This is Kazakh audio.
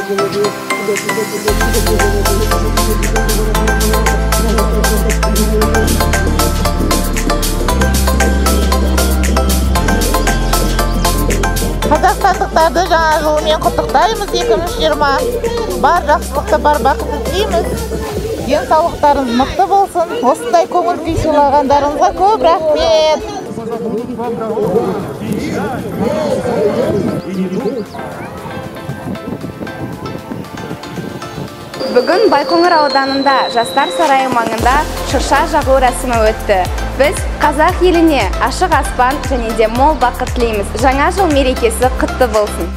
Қазақстандықтарды жаңа жылмен құттықтаймыз. 2020 бар жақсылықты, бар бақытты тілейміз. Денсаулықтарыңыз мықты болсын. Осындай көңіл күй сыйлағандарыңызға көп рахмет. Бүгін Байқоңыр ауданында Жастар сарайы маңында шырша жағу рәсімі өтті. Біз қазақ еліне ашық аспан және де мол бақыт тілейміз. Жаңа жыл мерекесі құтты болсын.